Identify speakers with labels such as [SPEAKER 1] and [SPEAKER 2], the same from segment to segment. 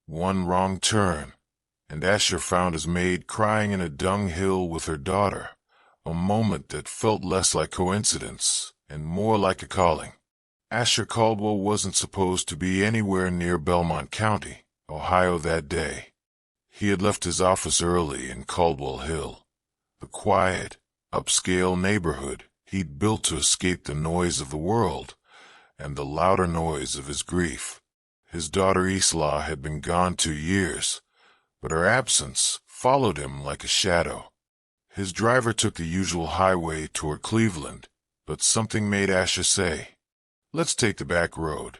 [SPEAKER 1] One wrong turn, and Asher found his maid crying in a dunghill with her daughter, a moment that felt less like coincidence and more like a calling. Asher Caldwell wasn't supposed to be anywhere near Belmont County, Ohio that day. He had left his office early in Caldwell Hill, the quiet, upscale neighborhood he'd built to escape the noise of the world and the louder noise of his grief. His daughter Isla had been gone 2 years, but her absence followed him like a shadow. His driver took the usual highway toward Cleveland, but something made Asher say, "Let's take the back road."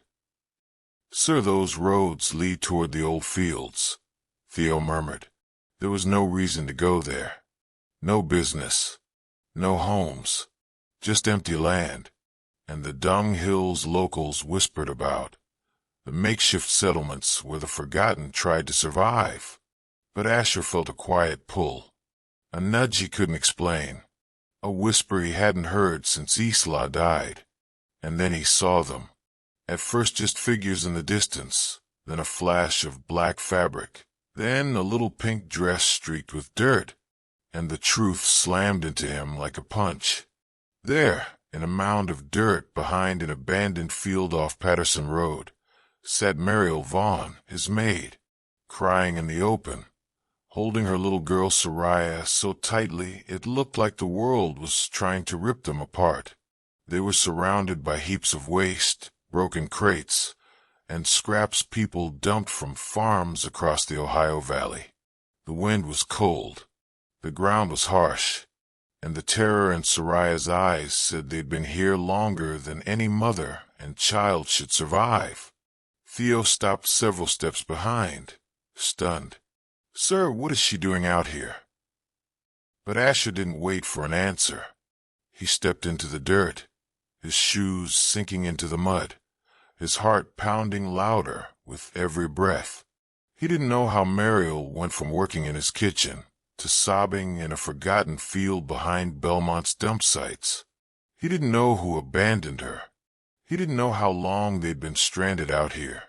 [SPEAKER 1] "Sir, those roads lead toward the old fields," Theo murmured. There was no reason to go there. No business. No homes. Just empty land. And the Dunghills locals whispered about. The makeshift settlements where the forgotten tried to survive. But Asher felt a quiet pull. A nudge he couldn't explain. A whisper he hadn't heard since Isla died. And then he saw them. At first just figures in the distance, then a flash of black fabric, then a little pink dress streaked with dirt, and the truth slammed into him like a punch. There, in a mound of dirt behind an abandoned field off Patterson Road, sat Mariel Vaughn, his maid, crying in the open, holding her little girl Soraya so tightly it looked like the world was trying to rip them apart. They were surrounded by heaps of waste, broken crates, and scraps people dumped from farms across the Ohio Valley. The wind was cold, the ground was harsh, and the terror in Soraya's eyes said they'd been here longer than any mother and child should survive. Theo stopped several steps behind, stunned. "Sir, what is she doing out here?" But Asher didn't wait for an answer. He stepped into the dirt, his shoes sinking into the mud, his heart pounding louder with every breath. He didn't know how Mariel went from working in his kitchen to sobbing in a forgotten field behind Belmont's dump sites. He didn't know who abandoned her. He didn't know how long they'd been stranded out here.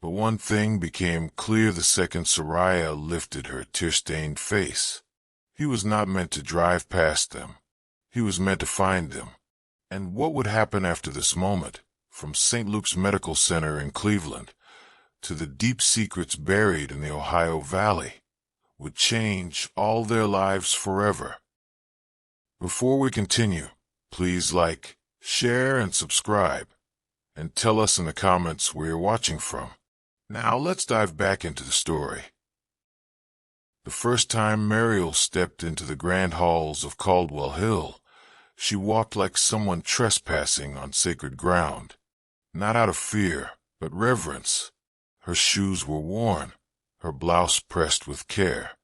[SPEAKER 1] But one thing became clear the second Soraya lifted her tear-stained face. He was not meant to drive past them. He was meant to find them. And what would happen after this moment, from St. Luke's Medical Center in Cleveland to the deep secrets buried in the Ohio Valley, would change all their lives forever. Before we continue, please like, share, and subscribe, and tell us in the comments where you're watching from. Now let's dive back into the story. The first time Mariel stepped into the grand halls of Caldwell Hill, she walked like someone trespassing on sacred ground. Not out of fear, but reverence. Her shoes were worn, her blouse pressed with care.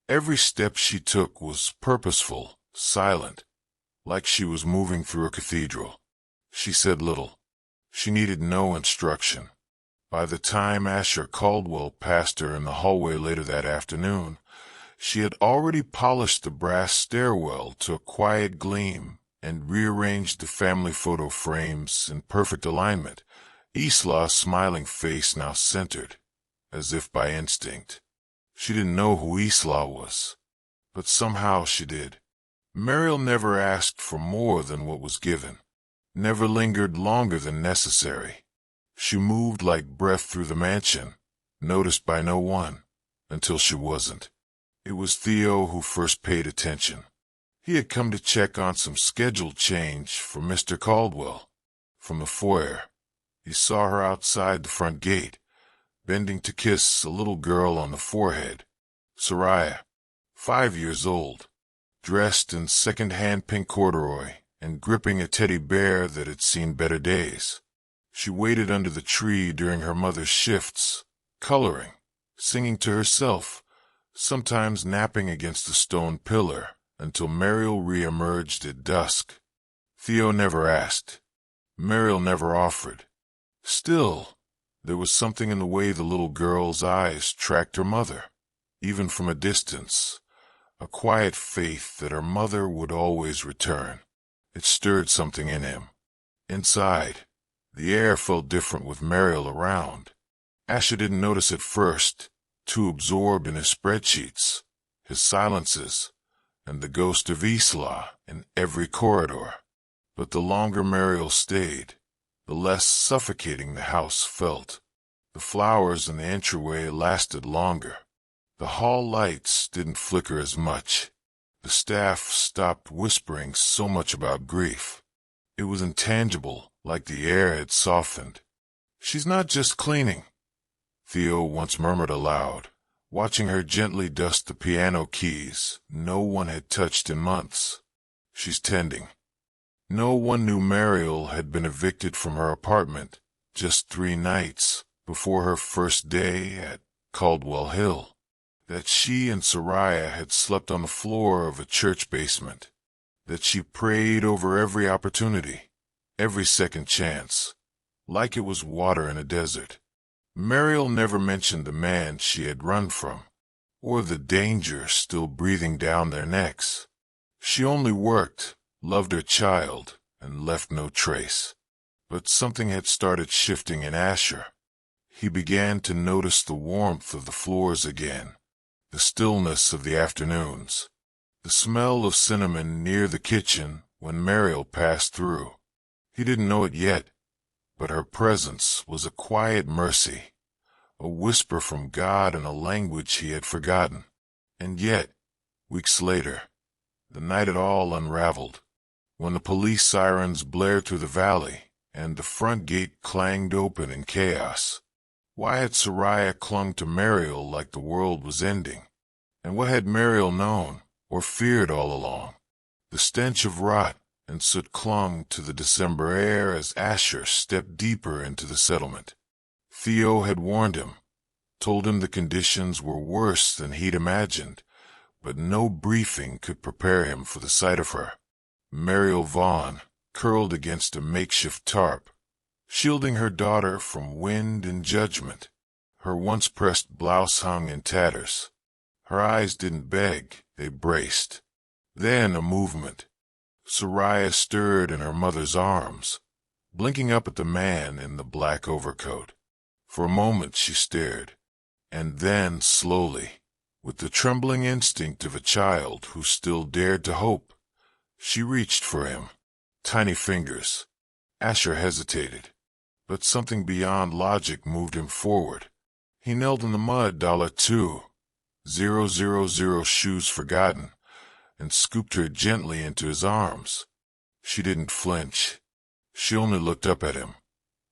[SPEAKER 1] Every step she took was purposeful, silent, like she was moving through a cathedral. She said little. She needed no instruction. By the time Asher Caldwell passed her in the hallway later that afternoon, she had already polished the brass stairwell to a quiet gleam and rearranged the family photo frames in perfect alignment, Isla's smiling face now centered, as if by instinct. She didn't know who Isla was, but somehow she did. Mariel never asked for more than what was given, never lingered longer than necessary. She moved like breath through the mansion, noticed by no one, until she wasn't. It was Theo who first paid attention. He had come to check on some schedule change for Mr. Caldwell. From the foyer, he saw her outside the front gate, bending to kiss a little girl on the forehead. Soraya, 5 years old, dressed in second-hand pink corduroy and gripping a teddy bear that had seen better days. She waited under the tree during her mother's shifts, coloring, singing to herself, sometimes napping against a stone pillar, until Mariel re-emerged at dusk. Theo never asked. Mariel never offered. Still, there was something in the way the little girl's eyes tracked her mother, even from a distance, a quiet faith that her mother would always return. It stirred something in him. Inside, the air felt different with Mariel around. Asher didn't notice at first, too absorbed in his spreadsheets, his silences, and the ghost of Isla in every corridor. But the longer Mariel stayed, the less suffocating the house felt. The flowers in the entryway lasted longer. The hall lights didn't flicker as much. The staff stopped whispering so much about grief. It was intangible, like the air had softened. "She's not just cleaning," Theo once murmured aloud, watching her gently dust the piano keys no one had touched in months. "She's tending." No one knew Mariel had been evicted from her apartment just 3 nights before her first day at Caldwell Hill, that she and Soraya had slept on the floor of a church basement, that she prayed over every opportunity, every second chance, like it was water in a desert. Mariel never mentioned the man she had run from, or the danger still breathing down their necks. She only worked, loved her child, and left no trace. But something had started shifting in Asher. He began to notice the warmth of the floors again, the stillness of the afternoons, the smell of cinnamon near the kitchen when Mariel passed through. He didn't know it yet, but her presence was a quiet mercy, a whisper from God in a language he had forgotten. And yet, weeks later, the night it all unraveled, when the police sirens blared through the valley and the front gate clanged open in chaos. Why had Soraya clung to Mariel like the world was ending? And what had Mariel known or feared all along? The stench of rot and soot clung to the December air as Asher stepped deeper into the settlement. Theo had warned him, told him the conditions were worse than he'd imagined, but no briefing could prepare him for the sight of her. Mariel Vaughn, curled against a makeshift tarp, shielding her daughter from wind and judgment. Her once pressed blouse hung in tatters. Her eyes didn't beg, they braced. Then a movement. Soraya stirred in her mother's arms, blinking up at the man in the black overcoat. For a moment she stared, and then slowly, with the trembling instinct of a child who still dared to hope, she reached for him. Tiny fingers. Asher hesitated, but something beyond logic moved him forward. He knelt in the mud, $2, 000 shoes forgotten, and scooped her gently into his arms. She didn't flinch. She only looked up at him,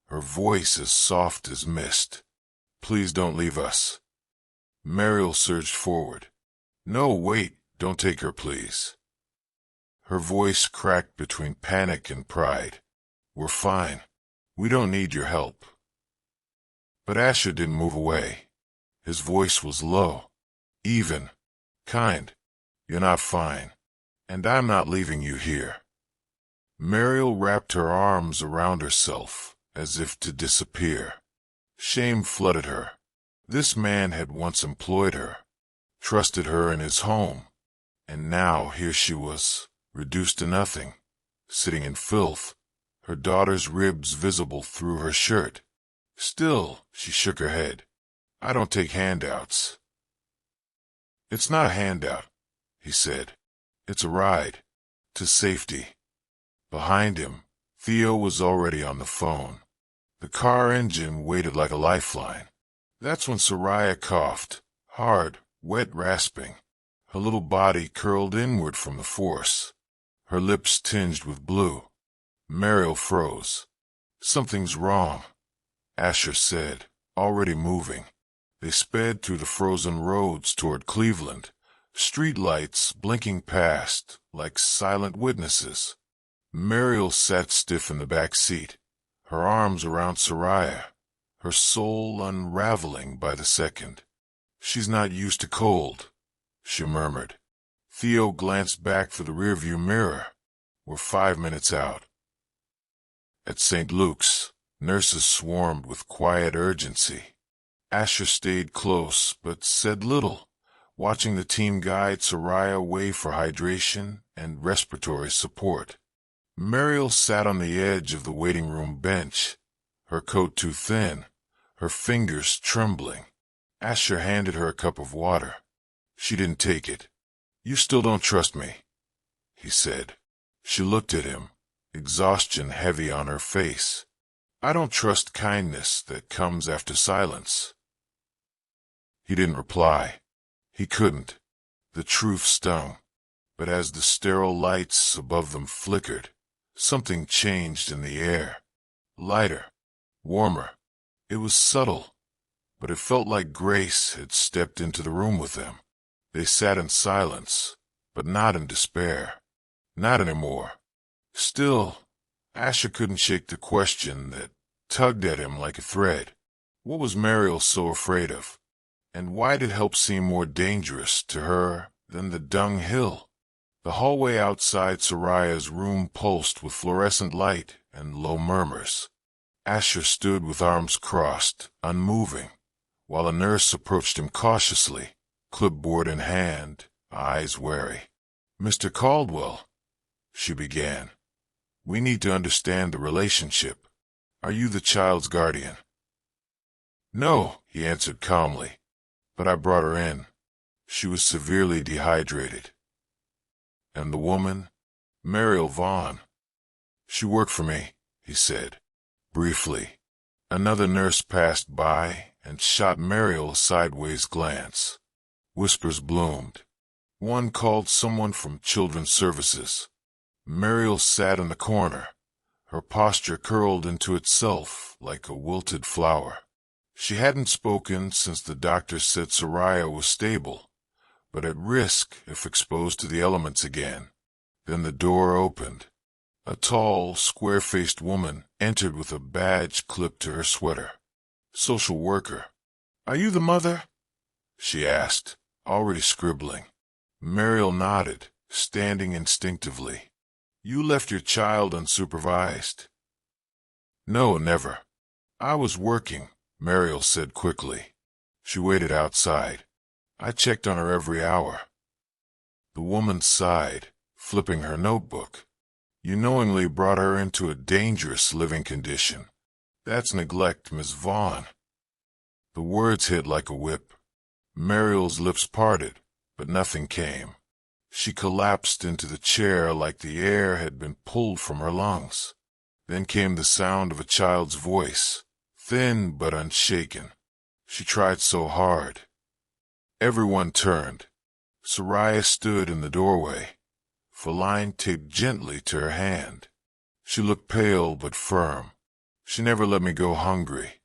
[SPEAKER 1] her voice as soft as mist. "Please don't leave us." Mariel surged forward. "No, wait, don't take her, please." Her voice cracked between panic and pride. "We're fine. We don't need your help." But Asher didn't move away. His voice was low, even, kind. "You're not fine, and I'm not leaving you here." Mariel wrapped her arms around herself as if to disappear. Shame flooded her. This man had once employed her, trusted her in his home, and now here she was, reduced to nothing, sitting in filth, her daughter's ribs visible through her shirt. Still, she shook her head. "I don't take handouts." "It's not a handout," he said. "It's a ride. To safety." Behind him, Theo was already on the phone. The car engine waited like a lifeline. That's when Soraya coughed, hard, wet, rasping. Her little body curled inward from the force, her lips tinged with blue. Mariel froze. "Something's wrong," Asher said, already moving. They sped through the frozen roads toward Cleveland, street lights blinking past like silent witnesses. Mariel sat stiff in the back seat, her arms around Soraya, her soul unraveling by the second. "She's not used to cold," she murmured. Theo glanced back for the rearview mirror. "We're 5 minutes out." At St. Luke's, nurses swarmed with quiet urgency. Asher stayed close, but said little, watching the team guide Soraya away for hydration and respiratory support. Mariel sat on the edge of the waiting room bench, her coat too thin, her fingers trembling. Asher handed her a cup of water. She didn't take it. "You still don't trust me," he said. She looked at him, exhaustion heavy on her face. "I don't trust kindness that comes after silence." He didn't reply. He couldn't. The truth stung. But as the sterile lights above them flickered, something changed in the air. Lighter, warmer. It was subtle, but it felt like Grace had stepped into the room with them. They sat in silence, but not in despair. Not anymore. Still, Asher couldn't shake the question that tugged at him like a thread. What was Mariel so afraid of? And why did help seem more dangerous to her than the Dunghill? The hallway outside Soraya's room pulsed with fluorescent light and low murmurs. Asher stood with arms crossed, unmoving, while a nurse approached him cautiously, clipboard in hand, eyes wary. "Mr. Caldwell," she began, "we need to understand the relationship. Are you the child's guardian?" "No," he answered calmly, "but I brought her in. She was severely dehydrated." "And the woman?" "Mariel Vaughn." "She worked for me," he said, briefly. Another nurse passed by and shot Mariel a sideways glance. Whispers bloomed. One called someone from Children's Services. Mariel sat in the corner, her posture curled into itself like a wilted flower. She hadn't spoken since the doctor said Soraya was stable, but at risk if exposed to the elements again. Then the door opened. A tall, square-faced woman entered with a badge clipped to her sweater. "Social worker." "Are you the mother?" she asked, already scribbling. Mariel nodded, standing instinctively. "You left your child unsupervised?" "No, never. I was working," Mariel said quickly. She waited outside. "I checked on her every hour." The woman sighed, flipping her notebook. "You knowingly brought her into a dangerous living condition. That's neglect, Miss Vaughn." The words hit like a whip. Mariel's lips parted, but nothing came. She collapsed into the chair like the air had been pulled from her lungs. Then came the sound of a child's voice, thin but unshaken. She tried so hard. Everyone turned. Soraya stood in the doorway, feline taped gently to her hand. She looked pale but firm. "She never let me go hungry.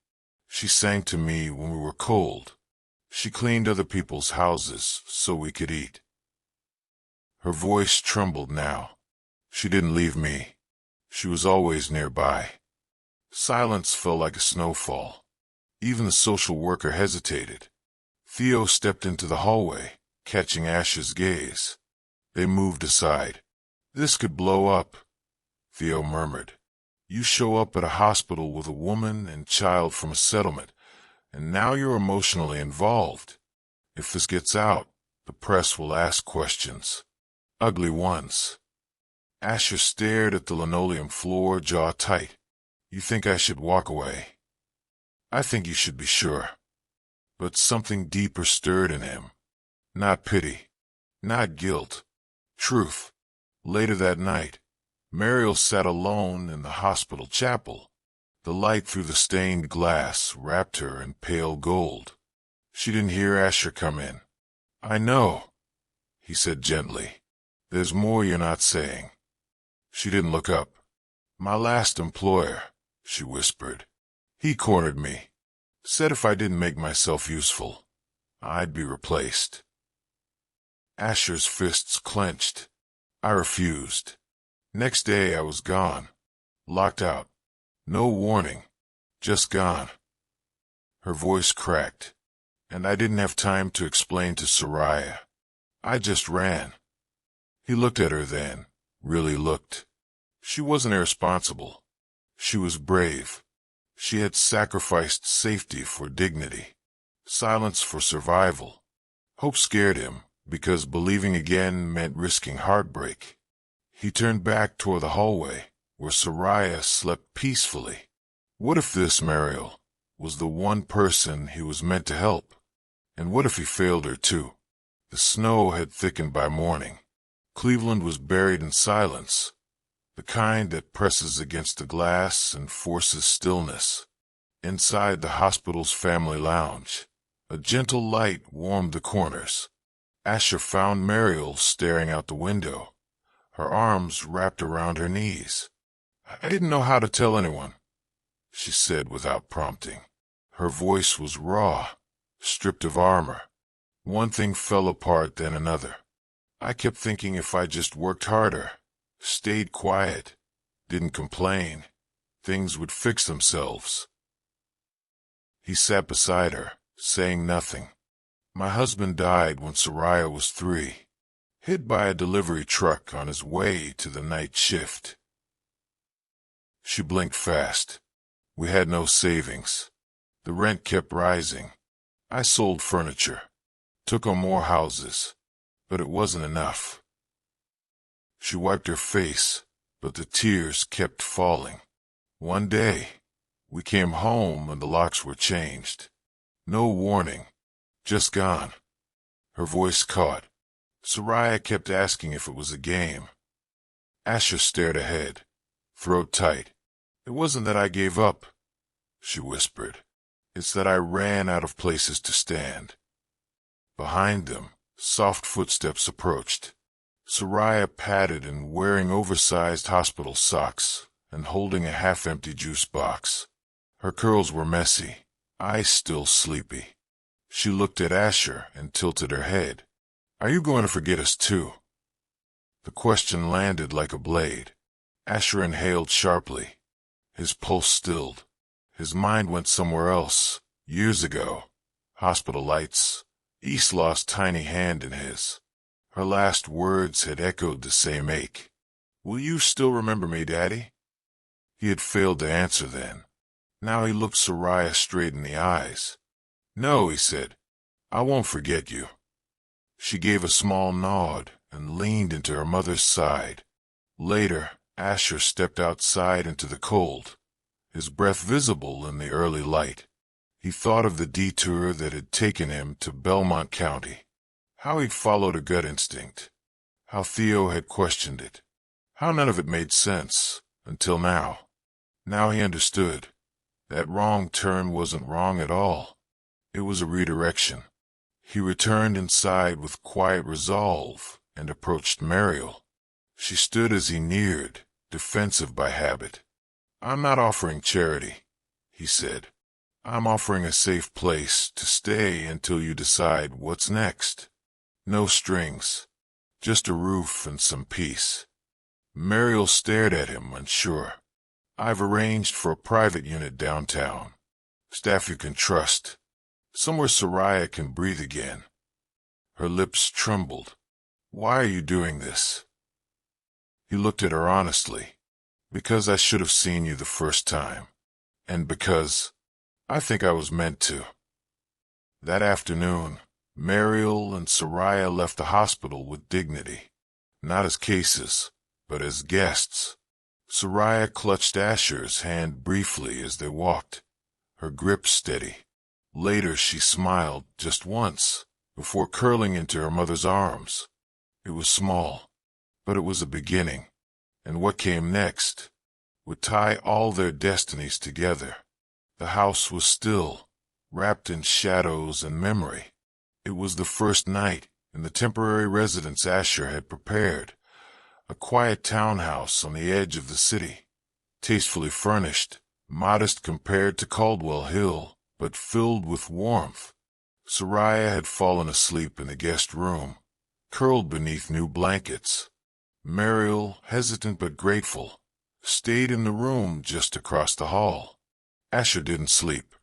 [SPEAKER 1] She sang to me when we were cold. She cleaned other people's houses so we could eat." Her voice trembled now. "She didn't leave me. She was always nearby." Silence fell like a snowfall. Even the social worker hesitated. Theo stepped into the hallway, catching Asher's gaze. They moved aside. "This could blow up," Theo murmured. "You show up at a hospital with a woman and child from a settlement, and now you're emotionally involved. If this gets out, the press will ask questions. Ugly ones." Asher stared at the linoleum floor, jaw tight. "You think I should walk away?" "I think you should be sure." But something deeper stirred in him. Not pity. Not guilt. Truth. Later that night, Mariel sat alone in the hospital chapel. The light through the stained glass wrapped her in pale gold. She didn't hear Asher come in. "I know," he said gently. "There's more you're not saying." She didn't look up. "My last employer," she whispered. "He cornered me. Said if I didn't make myself useful, I'd be replaced." Asher's fists clenched. "I refused. Next day I was gone. Locked out. No warning. Just gone." Her voice cracked. "And I didn't have time to explain to Soraya. I just ran." He looked at her then, really looked. She wasn't irresponsible. She was brave. She had sacrificed safety for dignity, silence for survival. Hope scared him, because believing again meant risking heartbreak. He turned back toward the hallway, where Soraya slept peacefully. What if this, Mariel, was the one person he was meant to help. And what if he failed her too? The snow had thickened by morning. Cleveland was buried in silence, the kind that presses against the glass and forces stillness. Inside the hospital's family lounge, a gentle light warmed the corners. Asher found Mariel staring out the window, her arms wrapped around her knees. "I didn't know how to tell anyone," she said without prompting. Her voice was raw, stripped of armor. One thing fell apart, then another. "I kept thinking if I just worked harder, stayed quiet, didn't complain, things would fix themselves." He sat beside her, saying nothing. "My husband died when Soraya was 3, hit by a delivery truck on his way to the night shift." She blinked fast. "We had no savings. The rent kept rising. I sold furniture, took on more houses, but it wasn't enough." She wiped her face, but the tears kept falling. "One day, we came home and the locks were changed. No warning, just gone." Her voice caught. Soraya kept asking if it was a game. Asher stared ahead, throat tight. "It wasn't that I gave up," she whispered. "It's that I ran out of places to stand." Behind them, soft footsteps approached. Soraya padded and wearing oversized hospital socks and holding a half-empty juice box. Her curls were messy, eyes still sleepy. She looked at Asher and tilted her head. "Are you going to forget us too?" The question landed like a blade. Asher inhaled sharply. His pulse stilled. His mind went somewhere else. Years ago. Hospital lights. Isla's tiny hand in his. Her last words had echoed the same ache. "Will you still remember me, Daddy?" He had failed to answer then. Now he looked Soraya straight in the eyes. "No," he said. "I won't forget you." She gave a small nod and leaned into her mother's side. Later, Asher stepped outside into the cold, his breath visible in the early light. He thought of the detour that had taken him to Belmont County, how he'd followed a gut instinct, how Theo had questioned it, how none of it made sense, until now. Now he understood. That wrong turn wasn't wrong at all. It was a redirection. He returned inside with quiet resolve and approached Mariel. She stood as he neared, defensive by habit. "I'm not offering charity," he said. "I'm offering a safe place to stay until you decide what's next. No strings, just a roof and some peace." Mariel stared at him, unsure. "I've arranged for a private unit downtown. Staff you can trust. Somewhere Soraya can breathe again." Her lips trembled. "Why are you doing this?" He looked at her honestly. "Because I should have seen you the first time. And because I think I was meant to." That afternoon, Mariel and Soraya left the hospital with dignity. Not as cases, but as guests. Soraya clutched Asher's hand briefly as they walked, her grip steady. Later she smiled just once, before curling into her mother's arms. It was small, but it was a beginning, and what came next would tie all their destinies together. The house was still, wrapped in shadows and memory. It was the first night in the temporary residence Asher had prepared, a quiet townhouse on the edge of the city, tastefully furnished, modest compared to Caldwell Hill, but filled with warmth. Soraya had fallen asleep in the guest room, curled beneath new blankets. Mariel, hesitant but grateful, stayed in the room just across the hall. Asher didn't sleep.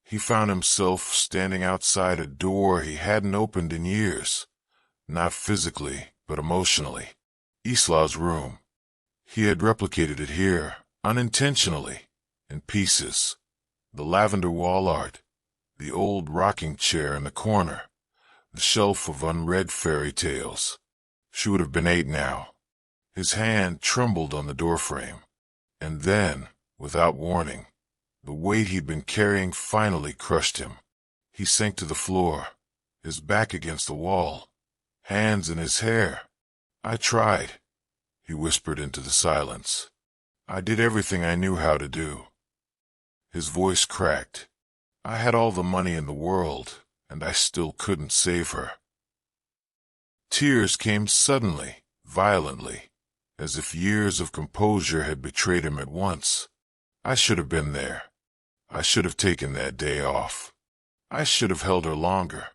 [SPEAKER 1] He found himself standing outside a door he hadn't opened in years, not physically, but emotionally. Isla's room. He had replicated it here, unintentionally, in pieces. The lavender wall art, the old rocking chair in the corner, the shelf of unread fairy tales. She would have been 8 now. His hand trembled on the doorframe. And then, without warning, The weight he'd been carrying finally crushed him. He sank to the floor, his back against the wall, hands in his hair. "I tried," he whispered into the silence. "I did everything I knew how to do." His voice cracked. "I had all the money in the world, and I still couldn't save her." Tears came suddenly, violently, as if years of composure had betrayed him at once. "I should have been there. I should have taken that day off. I should have held her longer."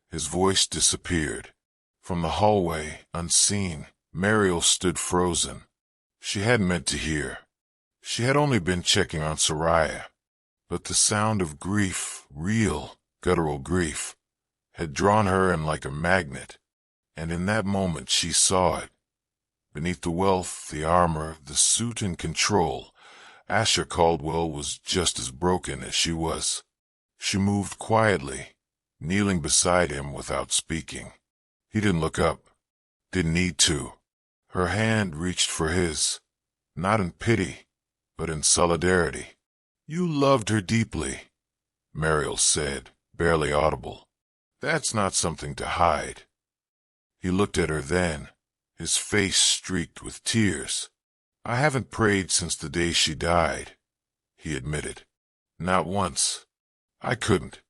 [SPEAKER 1] His voice disappeared. From the hallway, unseen, Mariel stood frozen. She hadn't meant to hear. She had only been checking on Soraya. But the sound of grief, real, guttural grief, had drawn her in like a magnet. And in that moment she saw it. Beneath the wealth, the armor, the suit and control, Asher Caldwell was just as broken as she was. She moved quietly, kneeling beside him without speaking. He didn't look up. Didn't need to. Her hand reached for his, not in pity, but in solidarity. "You loved her deeply," Mariel said, barely audible. "That's not something to hide." He looked at her then, his face streaked with tears. "I haven't prayed since the day she died," he admitted. "Not once. I couldn't.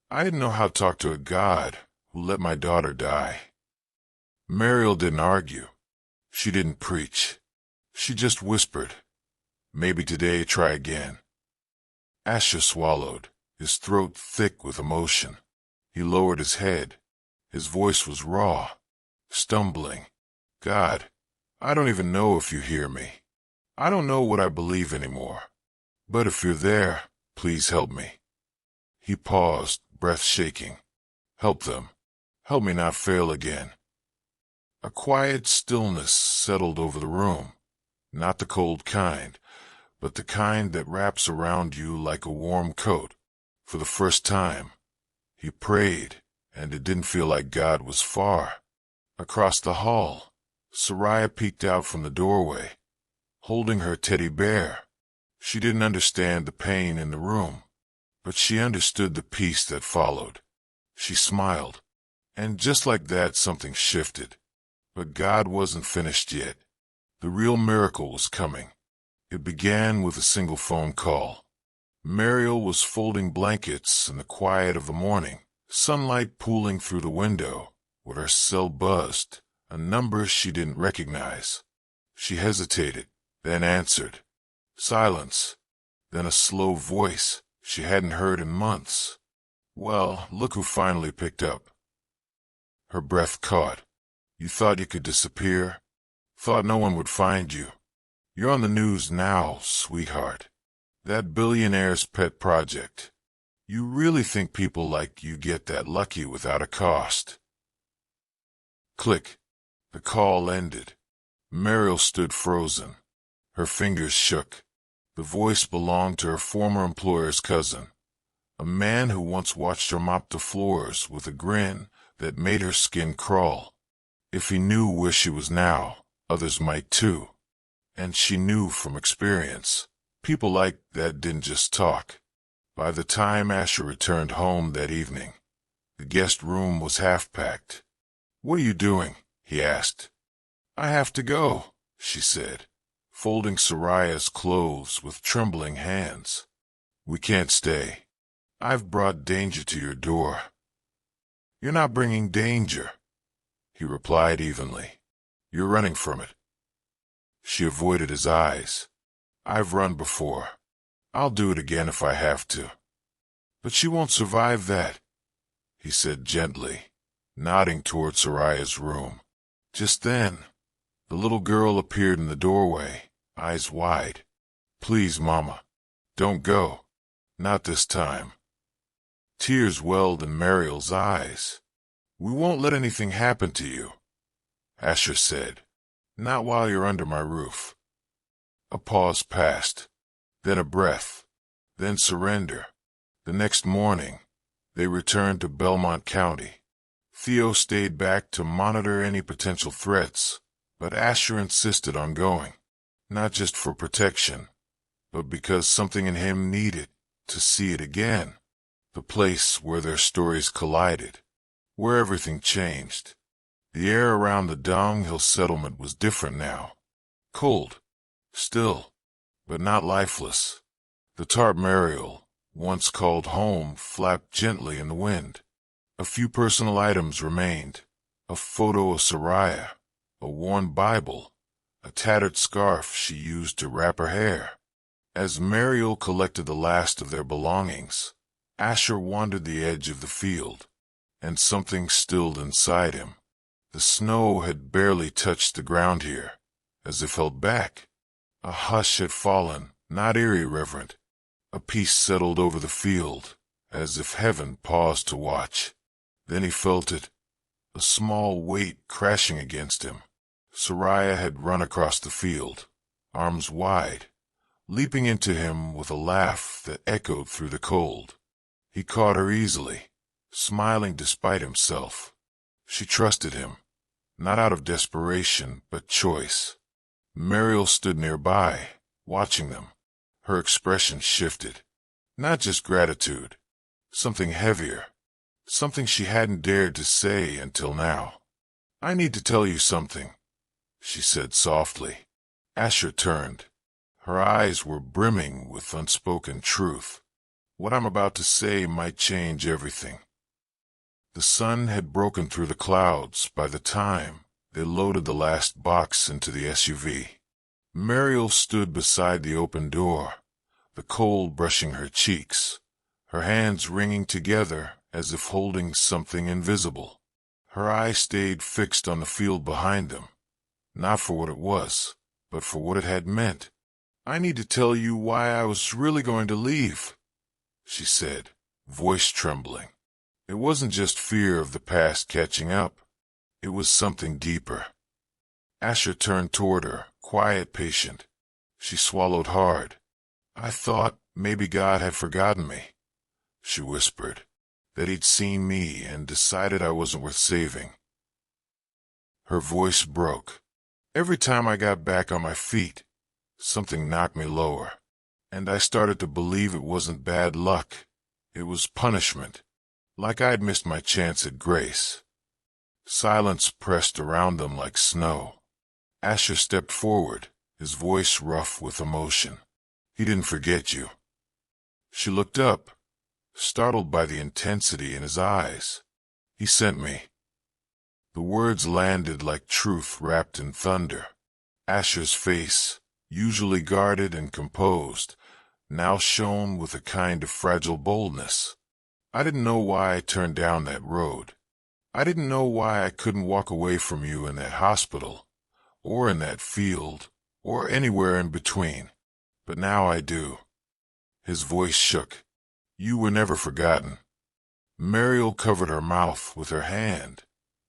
[SPEAKER 1] I didn't know how to talk to a God who let my daughter die." Mariel didn't argue. She didn't preach. She just whispered, "Maybe today try again." Asher swallowed, his throat thick with emotion. He lowered his head. His voice was raw, stumbling. "God, I don't even know if you hear me. I don't know what I believe anymore. But if you're there, please help me." He paused, breath shaking. "Help them. Help me not fail again." A quiet stillness settled over the room, not the cold kind, but the kind that wraps around you like a warm coat. For the first time, he prayed, and it didn't feel like God was far. Across the hall, Soraya peeked out from the doorway, holding her teddy bear. She didn't understand the pain in the room, but she understood the peace that followed. She smiled, and just like that something shifted. But God wasn't finished yet. The real miracle was coming. It began with a single phone call. Mariel was folding blankets in the quiet of the morning, sunlight pooling through the window, when her cell buzzed, a number she didn't recognize. She hesitated, then answered. Silence, then a slow voice she hadn't heard in months. "Well, look who finally picked up." Her breath caught. "You thought you could disappear? Thought no one would find you? You're on the news now, sweetheart. That billionaire's pet project. You really think people like you get that lucky without a cost?" Click. The call ended. Mariel stood frozen. Her fingers shook. The voice belonged to her former employer's cousin, a man who once watched her mop the floors with a grin that made her skin crawl. If he knew where she was now, others might too. And she knew from experience, people like that didn't just talk. By the time Asher returned home that evening, the guest room was half-packed. "What are you doing?" he asked. "I have to go," she said, folding Soraya's clothes with trembling hands. "We can't stay. I've brought danger to your door." "You're not bringing danger," he replied evenly. "You're running from it." She avoided his eyes. "I've run before. I'll do it again if I have to." "But she won't survive that," he said gently, nodding toward Soraya's room. Just then, the little girl appeared in the doorway, eyes wide. "Please, Mama, don't go. Not this time." Tears welled in Mariel's eyes. "We won't let anything happen to you," Asher said. "Not while you're under my roof." A pause passed, then a breath, then surrender. The next morning, they returned to Belmont County. Theo stayed back to monitor any potential threats, but Asher insisted on going, not just for protection, but because something in him needed to see it again. The place where their stories collided, where everything changed. The air around the Dunghill settlement was different now. Cold, still, but not lifeless. The tarp Mariel once called home flapped gently in the wind. A few personal items remained. A photo of Soraya, a worn Bible, a tattered scarf she used to wrap her hair. As Mariel collected the last of their belongings, Asher wandered the edge of the field, and something stilled inside him. The snow had barely touched the ground here, as if held back. A hush had fallen, not irreverent. A peace settled over the field, as if heaven paused to watch. Then he felt it, a small weight crashing against him. Soraya had run across the field, arms wide, leaping into him with a laugh that echoed through the cold. He caught her easily, smiling despite himself. She trusted him, not out of desperation, but choice. Mariel stood nearby, watching them. Her expression shifted. Not just gratitude, something heavier, something she hadn't dared to say until now. "I need to tell you something," she said softly. Asher turned. Her eyes were brimming with unspoken truth. "What I'm about to say might change everything." The sun had broken through the clouds by the time they loaded the last box into the SUV. Mariel stood beside the open door, the cold brushing her cheeks, her hands wringing together as if holding something invisible. Her eyes stayed fixed on the field behind them, not for what it was, but for what it had meant. "I need to tell you why I was really going to leave," she said, voice trembling. It wasn't just fear of the past catching up. It was something deeper. Asher turned toward her, quiet, patient. She swallowed hard. "I thought maybe God had forgotten me," she whispered, "that he'd seen me and decided I wasn't worth saving." Her voice broke. "Every time I got back on my feet, something knocked me lower, and I started to believe it wasn't bad luck. It was punishment, like I'd missed my chance at grace." Silence pressed around them like snow. Asher stepped forward, his voice rough with emotion. "He didn't forget you." She looked up, startled by the intensity in his eyes. "He sent me." The words landed like truth wrapped in thunder. Asher's face, usually guarded and composed, now shone with a kind of fragile boldness. "I didn't know why I turned down that road. I didn't know why I couldn't walk away from you in that hospital, or in that field, or anywhere in between. But now I do." His voice shook. "You were never forgotten." Mariel covered her mouth with her hand,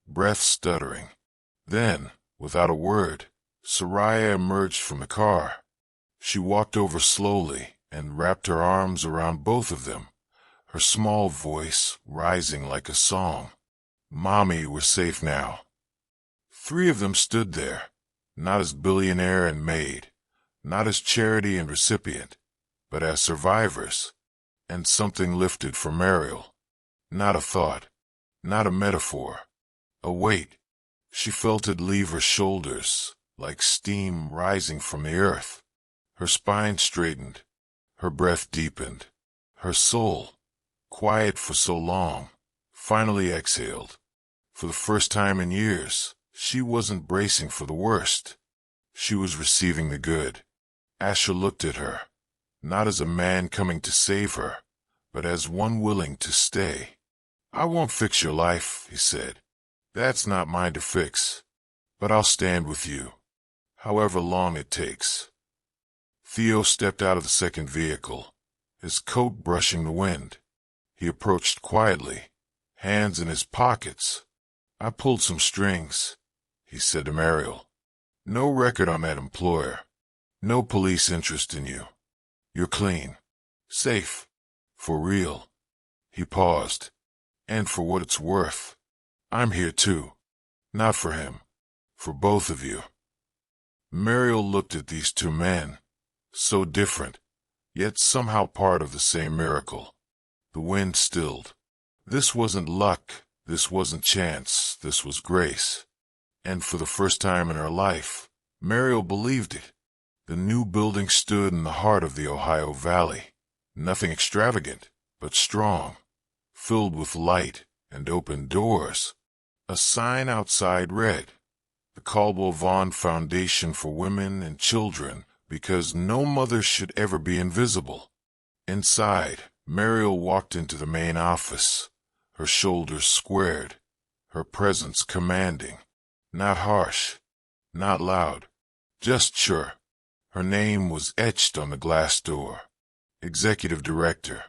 [SPEAKER 1] breath stuttering. Then, without a word, Soraya emerged from the car. She walked over slowly and wrapped her arms around both of them, her small voice rising like a song. Mommy was safe now. 3 of them stood there, not as Billionaire and Maid, not as charity and recipient, but as survivors. And something lifted for Mariel. Not a thought, not a metaphor, a weight. She felt it leave her shoulders, like steam rising from the earth. Her spine straightened, her breath deepened. Her soul, quiet for so long, finally exhaled. For the first time in years, she wasn't bracing for the worst. She was receiving the good. Asher looked at her, not as a man coming to save her, but as one willing to stay. "I won't fix your life," he said. "That's not mine to fix. But I'll stand with you, however long it takes." Theo stepped out of the second vehicle, his coat brushing the wind. He approached quietly, hands in his pockets. "I pulled some strings," he said to Mariel. "No record on that employer. No police interest in you. You're clean. Safe. For real." He paused. "And for what it's worth, I'm here too. Not for him. For both of you." Mariel looked at these 2 men, so different, yet somehow part of the same miracle. The wind stilled. This wasn't luck, this wasn't chance, this was grace. And for the first time in her life, Mariel believed it. The new building stood in the heart of the Ohio Valley. Nothing extravagant, but strong, filled with light and open doors. A sign outside read, "The Caldwell Vaughan Foundation for Women and Children, because no mother should ever be invisible." Inside, Mariel walked into the main office, her shoulders squared, her presence commanding. Not harsh, not loud, just sure. Her name was etched on the glass door. Executive Director.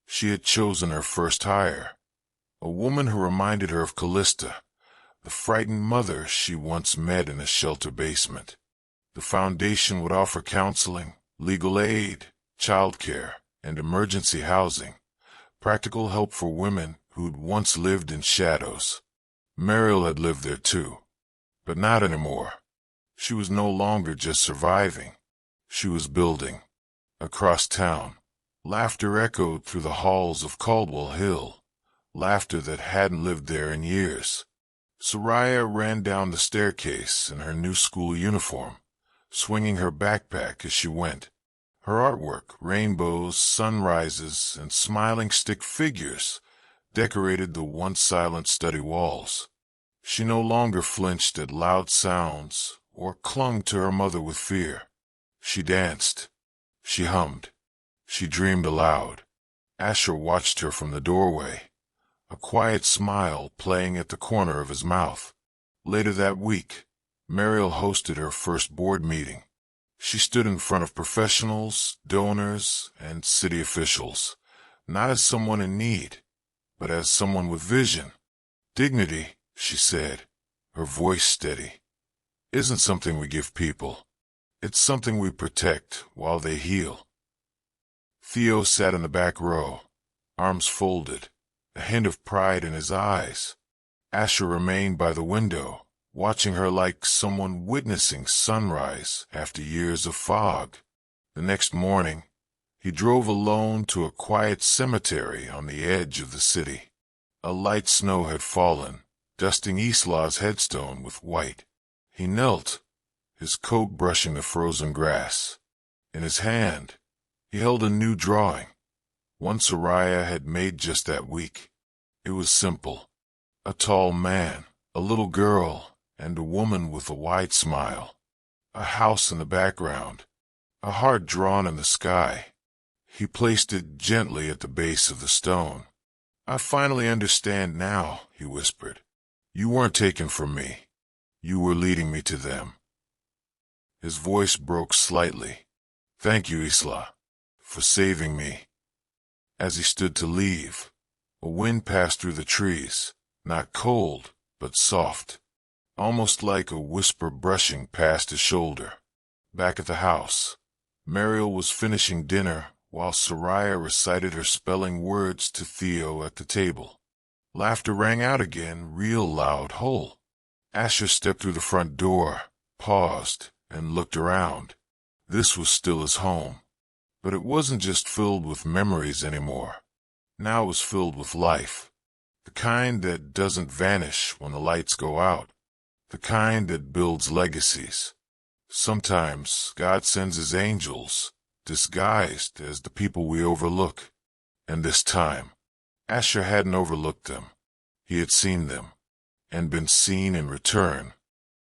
[SPEAKER 1] She had chosen her first hire. A woman who reminded her of Callista, the frightened mother she once met in a shelter basement. The foundation would offer counseling, legal aid, childcare, and emergency housing. Practical help for women who'd once lived in shadows. Mariel had lived there too. But not anymore. She was no longer just surviving. She was building. Across town, laughter echoed through the halls of Caldwell Hill, laughter that hadn't lived there in years. Soraya ran down the staircase in her new school uniform, swinging her backpack as she went. Her artwork, rainbows, sunrises, and smiling stick figures, decorated the once silent study walls. She no longer flinched at loud sounds or clung to her mother with fear. She danced. She hummed. She dreamed aloud. Asher watched her from the doorway, a quiet smile playing at the corner of his mouth. Later that week, Mariel hosted her first board meeting. She stood in front of professionals, donors, and city officials, not as someone in need, but as someone with vision. "Dignity," she said, her voice steady, "isn't something we give people. It's something we protect while they heal." Theo sat in the back row, arms folded, a hint of pride in his eyes. Asher remained by the window, watching her like someone witnessing sunrise after years of fog. The next morning, he drove alone to a quiet cemetery on the edge of the city. A light snow had fallen, dusting Isla's headstone with white. He knelt, his coat brushing the frozen grass. In his hand, he held a new drawing, one Soraya had made just that week. It was simple. A tall man, a little girl, and a woman with a wide smile. A house in the background, a heart drawn in the sky. He placed it gently at the base of the stone. "I finally understand now," he whispered. "You weren't taken from me. You were leading me to them." His voice broke slightly. "Thank you, Isla, for saving me." As he stood to leave, a wind passed through the trees, not cold, but soft, almost like a whisper brushing past his shoulder. Back at the house, Mariel was finishing dinner while Soraya recited her spelling words to Theo at the table. Laughter rang out again, real loud, whole. Asher stepped through the front door, paused, and looked around. This was still his home. But it wasn't just filled with memories anymore. Now it was filled with life. The kind that doesn't vanish when the lights go out. The kind that builds legacies. Sometimes God sends his angels, disguised as the people we overlook. And this time, Asher hadn't overlooked them. He had seen them, and been seen in return.